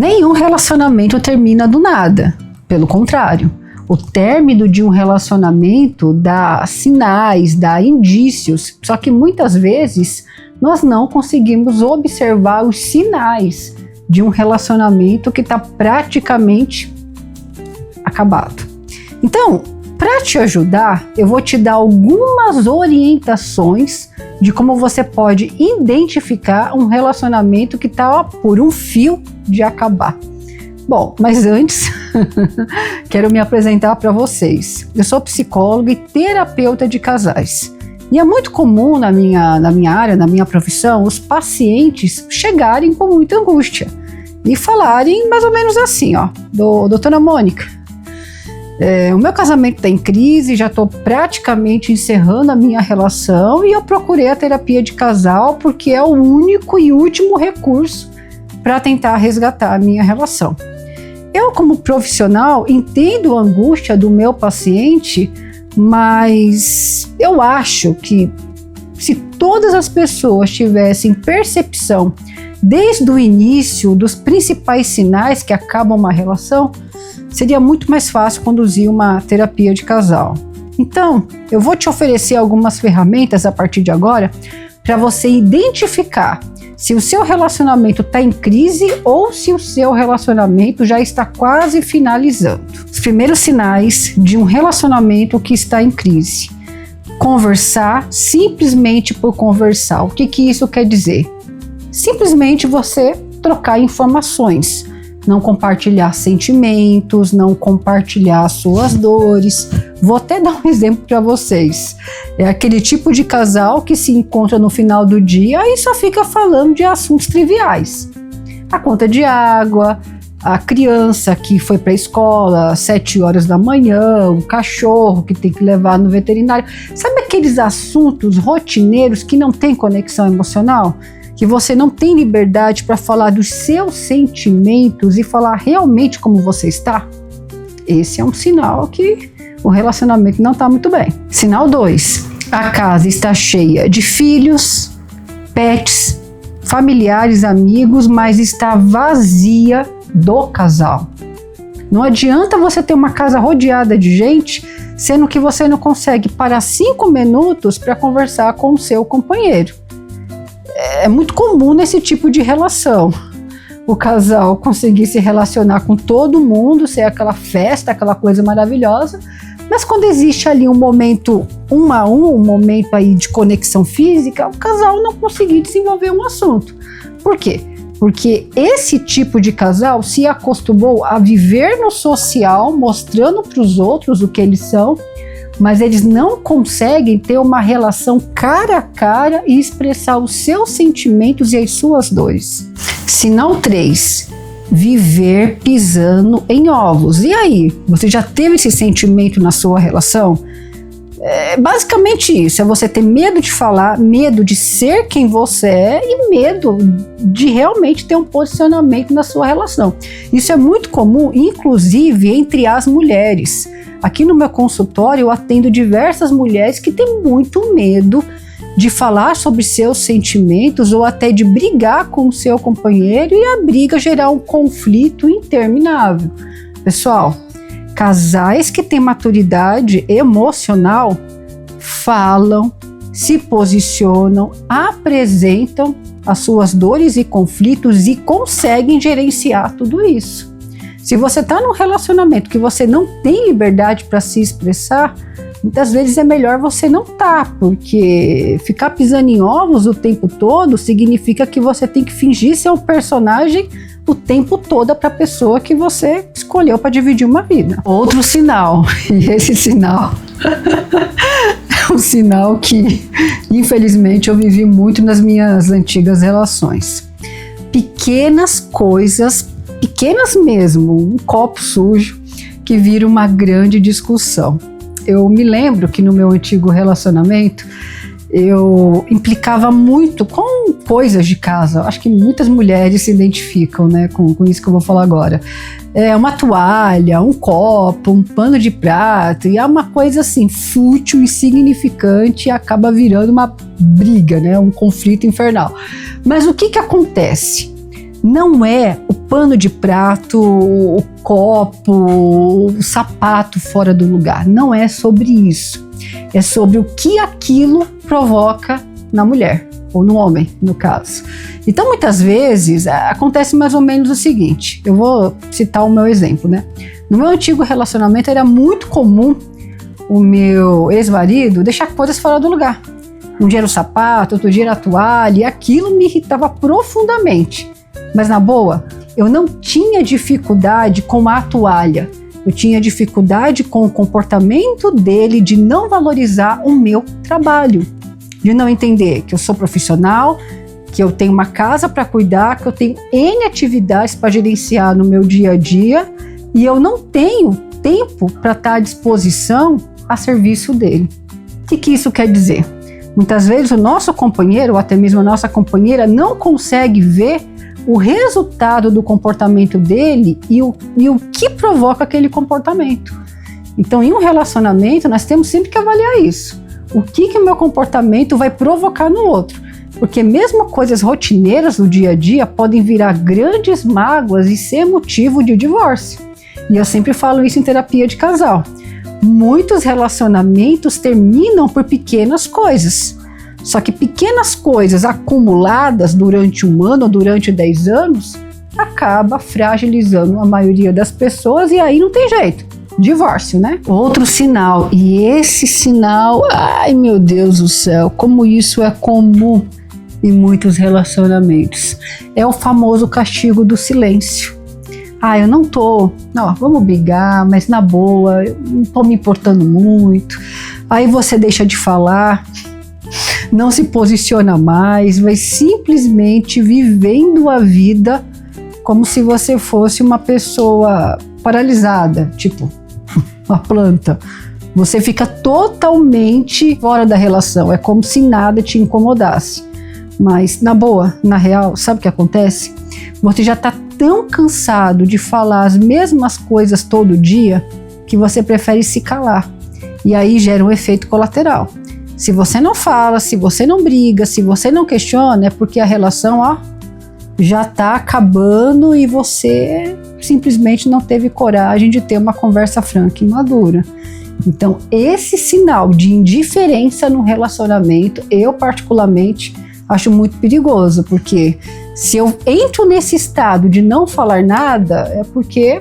Nenhum relacionamento termina do nada, pelo contrário. O término de um relacionamento dá sinais, dá indícios, só que muitas vezes nós não conseguimos observar os sinais de um relacionamento que está praticamente acabado. Então, para te ajudar, eu vou te dar algumas orientações de como você pode identificar um relacionamento que está por um fio de acabar. Bom, mas antes, quero me apresentar para vocês. Eu sou psicóloga e terapeuta de casais. E é muito comum na minha área, na minha profissão, os pacientes chegarem com muita angústia e falarem mais ou menos assim, ó, doutora Mônica, o meu casamento está em crise, já estou praticamente encerrando a minha relação e eu procurei a terapia de casal porque é o único e último recurso para tentar resgatar a minha relação. Eu, como profissional, entendo a angústia do meu paciente, mas eu acho que se todas as pessoas tivessem percepção desde o início dos principais sinais que acabam uma relação, seria muito mais fácil conduzir uma terapia de casal. Então, eu vou te oferecer algumas ferramentas a partir de agora para você identificar se o seu relacionamento está em crise ou se o seu relacionamento já está quase finalizando. Os primeiros sinais de um relacionamento que está em crise. Conversar simplesmente por conversar. O que isso quer dizer? Simplesmente você trocar informações, não compartilhar sentimentos, não compartilhar suas dores. Vou até dar um exemplo para vocês. É aquele tipo de casal que se encontra no final do dia e só fica falando de assuntos triviais. A conta de água, a criança que foi para a escola às 7 horas da manhã, o cachorro que tem que levar no veterinário. Sabe aqueles assuntos rotineiros que não tem conexão emocional? Que você não tem liberdade para falar dos seus sentimentos e falar realmente como você está? Esse é um sinal que o relacionamento não está muito bem. Sinal 2. A casa está cheia de filhos, pets, familiares, amigos, mas está vazia do casal. Não adianta você ter uma casa rodeada de gente, sendo que você não consegue parar 5 minutos para conversar com o seu companheiro. É muito comum nesse tipo de relação o casal conseguir se relacionar com todo mundo, ser aquela festa, aquela coisa maravilhosa, mas quando existe ali um momento um a um momento aí de conexão física, o casal não conseguir desenvolver um assunto. Por quê? Porque esse tipo de casal se acostumou a viver no social, mostrando para os outros o que eles são, mas eles não conseguem ter uma relação cara a cara e expressar os seus sentimentos e as suas dores. Sinal 3. Viver pisando em ovos. E aí, você já teve esse sentimento na sua relação? É basicamente isso, é você ter medo de falar, medo de ser quem você é e medo de realmente ter um posicionamento na sua relação. Isso é muito comum, inclusive, entre as mulheres. Aqui no meu consultório eu atendo diversas mulheres que têm muito medo de falar sobre seus sentimentos ou até de brigar com o seu companheiro e a briga gerar um conflito interminável. Pessoal, casais que têm maturidade emocional falam, se posicionam, apresentam as suas dores e conflitos e conseguem gerenciar tudo isso. Se você está num relacionamento que você não tem liberdade para se expressar, muitas vezes é melhor você não estar, porque ficar pisando em ovos o tempo todo significa que você tem que fingir ser um personagem o tempo todo para a pessoa que você escolheu para dividir uma vida. Outro sinal, e esse sinal é um sinal que infelizmente eu vivi muito nas minhas antigas relações. Pequenas coisas, pequenas mesmo, um copo sujo que vira uma grande discussão. Eu me lembro que no meu antigo relacionamento eu implicava muito com coisas de casa. Acho que muitas mulheres se identificam, né, com isso que eu vou falar agora. Uma toalha, um copo, um pano de prato, e é uma coisa assim fútil, insignificante e acaba virando uma briga, né, um conflito infernal. Mas o que acontece? não é o pano de prato, o copo, o sapato fora do lugar. Não é sobre isso. É sobre o que aquilo provoca na mulher, ou no homem, no caso. Então, muitas vezes, acontece mais ou menos o seguinte. Eu vou citar o meu exemplo, né? No meu antigo relacionamento, era muito comum o meu ex-marido deixar coisas fora do lugar. Um dia era o sapato, outro dia era a toalha, e aquilo me irritava profundamente. Mas, na boa, eu não tinha dificuldade com a toalha. Eu tinha dificuldade com o comportamento dele de não valorizar o meu trabalho, de não entender que eu sou profissional, que eu tenho uma casa para cuidar, que eu tenho N atividades para gerenciar no meu dia a dia e eu não tenho tempo para estar à disposição a serviço dele. O que isso quer dizer? Muitas vezes o nosso companheiro, ou até mesmo a nossa companheira, não consegue ver o resultado do comportamento dele e o que provoca aquele comportamento. Então, em um relacionamento, nós temos sempre que avaliar isso. O que o meu comportamento vai provocar no outro? Porque mesmo coisas rotineiras do dia a dia podem virar grandes mágoas e ser motivo de divórcio. E eu sempre falo isso em terapia de casal. Muitos relacionamentos terminam por pequenas coisas. Só que pequenas coisas acumuladas durante 1 ano ou durante 10 anos acaba fragilizando a maioria das pessoas e aí não tem jeito. Divórcio, né? Outro sinal, e esse sinal, ai meu Deus do céu, como isso é comum em muitos relacionamentos, é o famoso castigo do silêncio. Eu não tô, vamos brigar, mas na boa, eu não tô me importando muito. Aí você deixa de falar, não se posiciona mais, vai simplesmente vivendo a vida como se você fosse uma pessoa paralisada, tipo uma planta. Você fica totalmente fora da relação, é como se nada te incomodasse. Mas na boa, na real, sabe o que acontece? Você já está tão cansado de falar as mesmas coisas todo dia que você prefere se calar. E aí gera um efeito colateral. Se você não fala, se você não briga, se você não questiona, é porque a relação já está acabando e você simplesmente não teve coragem de ter uma conversa franca e madura. Então, esse sinal de indiferença no relacionamento, eu particularmente acho muito perigoso, porque se eu entro nesse estado de não falar nada, é porque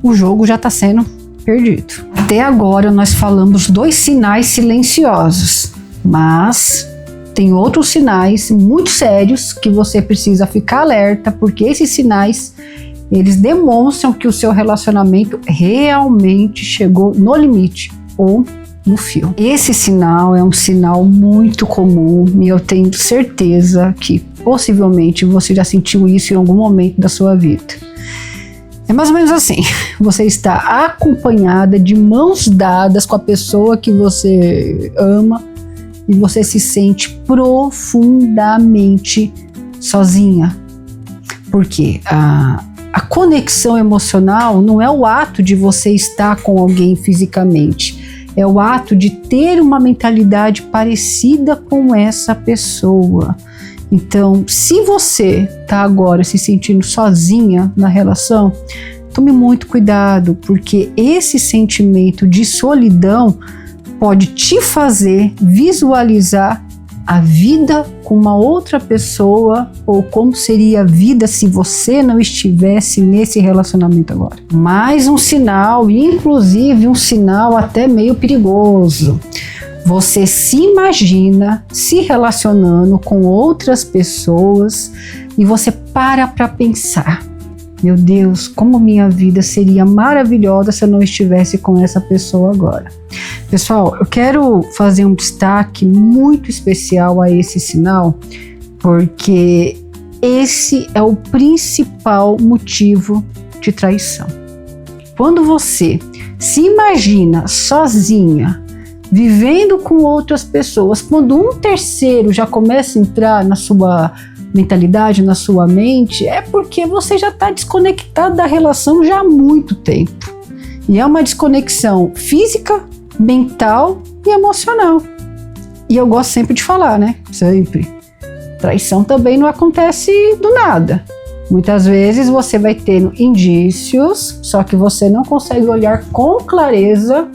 o jogo já está sendo perdido. Até agora nós falamos 2 sinais silenciosos, mas tem outros sinais muito sérios que você precisa ficar alerta, porque esses sinais, eles demonstram que o seu relacionamento realmente chegou no limite ou no fio. Esse sinal é um sinal muito comum e eu tenho certeza que possivelmente você já sentiu isso em algum momento da sua vida. É mais ou menos assim, você está acompanhada de mãos dadas com a pessoa que você ama e você se sente profundamente sozinha. Porque a conexão emocional não é o ato de você estar com alguém fisicamente, é o ato de ter uma mentalidade parecida com essa pessoa. Então, se você está agora se sentindo sozinha na relação, tome muito cuidado, porque esse sentimento de solidão pode te fazer visualizar a vida com uma outra pessoa, ou como seria a vida se você não estivesse nesse relacionamento agora. Mais um sinal, inclusive um sinal até meio perigoso. Você se imagina se relacionando com outras pessoas e você para pensar: meu Deus, como minha vida seria maravilhosa se eu não estivesse com essa pessoa agora. Pessoal, eu quero fazer um destaque muito especial a esse sinal, porque esse é o principal motivo de traição. Quando você se imagina sozinha, vivendo com outras pessoas, quando um terceiro já começa a entrar na sua mentalidade, na sua mente, é porque você já está desconectado da relação já há muito tempo. E é uma desconexão física, mental e emocional. E eu gosto sempre de falar, né? Sempre. Traição também não acontece do nada. Muitas vezes você vai tendo indícios, só que você não consegue olhar com clareza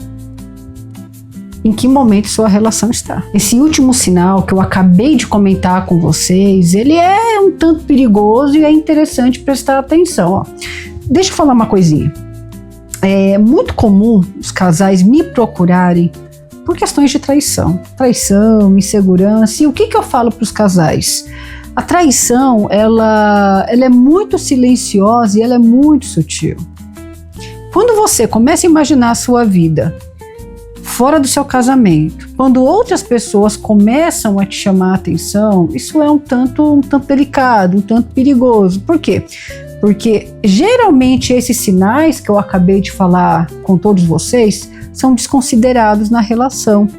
em que momento sua relação está. Esse último sinal que eu acabei de comentar com vocês, ele é um tanto perigoso e é interessante prestar atenção. Ó. Deixa eu falar uma coisinha. É muito comum os casais me procurarem por questões de traição, insegurança. E o que eu falo para os casais? A traição, ela é muito silenciosa e ela é muito sutil. Quando você começa a imaginar a sua vida fora do seu casamento, quando outras pessoas começam a te chamar a atenção, isso é um tanto delicado, um tanto perigoso. Por quê? Porque geralmente esses sinais que eu acabei de falar com todos vocês são desconsiderados na relação.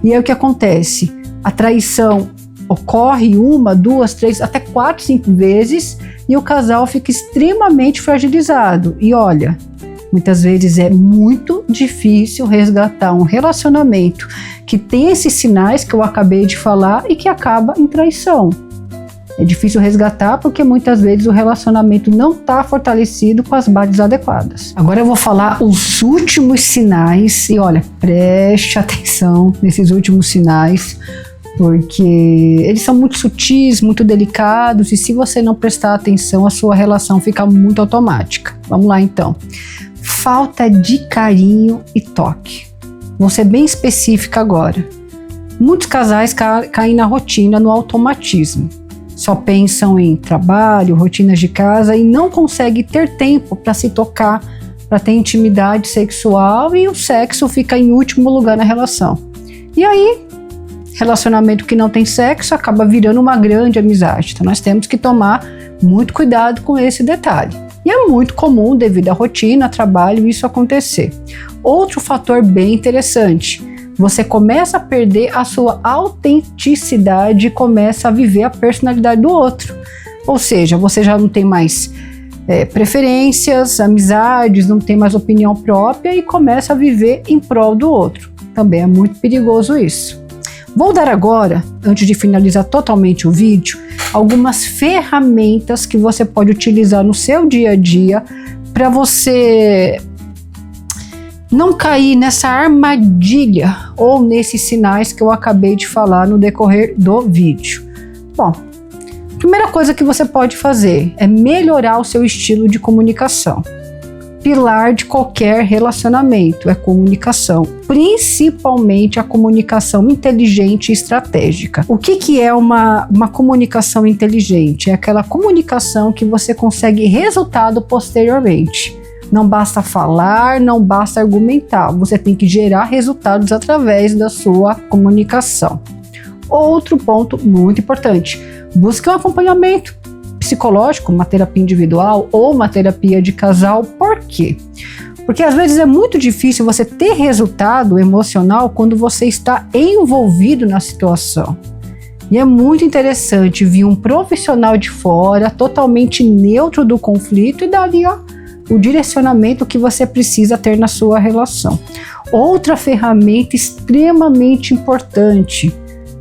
E aí o que acontece? A traição ocorre 1, 2, 3, até 4, 5 vezes e o casal fica extremamente fragilizado. E olha, muitas vezes é muito difícil resgatar um relacionamento que tem esses sinais que eu acabei de falar e que acaba em traição. É difícil resgatar porque muitas vezes o relacionamento não está fortalecido com as bases adequadas. Agora eu vou falar os últimos sinais e olha, preste atenção nesses últimos sinais, porque eles são muito sutis, muito delicados e se você não prestar atenção, a sua relação fica muito automática. Vamos lá então. Falta de carinho e toque. Vou ser bem específica agora. Muitos casais caem na rotina, no automatismo. Só pensam em trabalho, rotinas de casa e não conseguem ter tempo para se tocar, para ter intimidade sexual e o sexo fica em último lugar na relação. E aí, relacionamento que não tem sexo acaba virando uma grande amizade. Então nós temos que tomar muito cuidado com esse detalhe. E é muito comum, devido à rotina, trabalho, isso acontecer. Outro fator bem interessante, você começa a perder a sua autenticidade e começa a viver a personalidade do outro. Ou seja, você já não tem mais preferências, amizades, não tem mais opinião própria e começa a viver em prol do outro. Também é muito perigoso isso. Vou dar agora, antes de finalizar totalmente o vídeo, algumas ferramentas que você pode utilizar no seu dia a dia para você não cair nessa armadilha ou nesses sinais que eu acabei de falar no decorrer do vídeo. Bom, a primeira coisa que você pode fazer é melhorar o seu estilo de comunicação. Pilar de qualquer relacionamento é comunicação, principalmente a comunicação inteligente e estratégica. O que é uma comunicação inteligente? É aquela comunicação que você consegue resultado posteriormente. Não basta falar, não basta argumentar, você tem que gerar resultados através da sua comunicação. Outro ponto muito importante, busque um acompanhamento psicológico, uma terapia individual ou uma terapia de casal. Por quê? Porque às vezes é muito difícil você ter resultado emocional quando você está envolvido na situação. E é muito interessante vir um profissional de fora, totalmente neutro do conflito e dar ali o direcionamento que você precisa ter na sua relação. Outra ferramenta extremamente importante,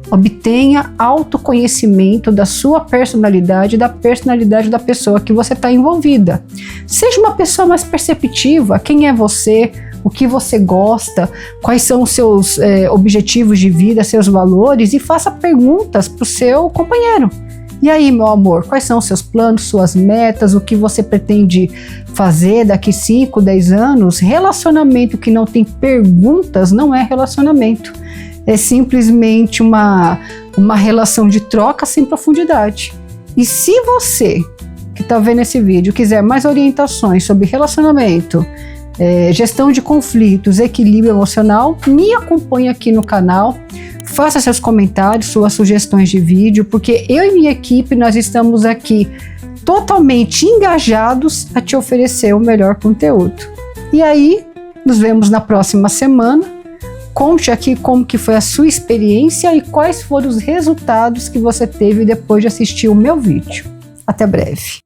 obtenha autoconhecimento da sua personalidade e da personalidade da pessoa que você está envolvida. Seja uma pessoa mais perceptiva, quem é você, o que você gosta, quais são os seus objetivos de vida, seus valores e faça perguntas para o seu companheiro. E aí, meu amor, quais são os seus planos, suas metas, o que você pretende fazer daqui 5, 10 anos? Relacionamento que não tem perguntas não é relacionamento. É simplesmente uma relação de troca sem profundidade. E se você que está vendo esse vídeo quiser mais orientações sobre relacionamento, gestão de conflitos, equilíbrio emocional, me acompanhe aqui no canal, faça seus comentários, suas sugestões de vídeo, porque eu e minha equipe, nós estamos aqui totalmente engajados a te oferecer o melhor conteúdo. E aí, nos vemos na próxima semana. Conte aqui como que foi a sua experiência e quais foram os resultados que você teve depois de assistir o meu vídeo. Até breve.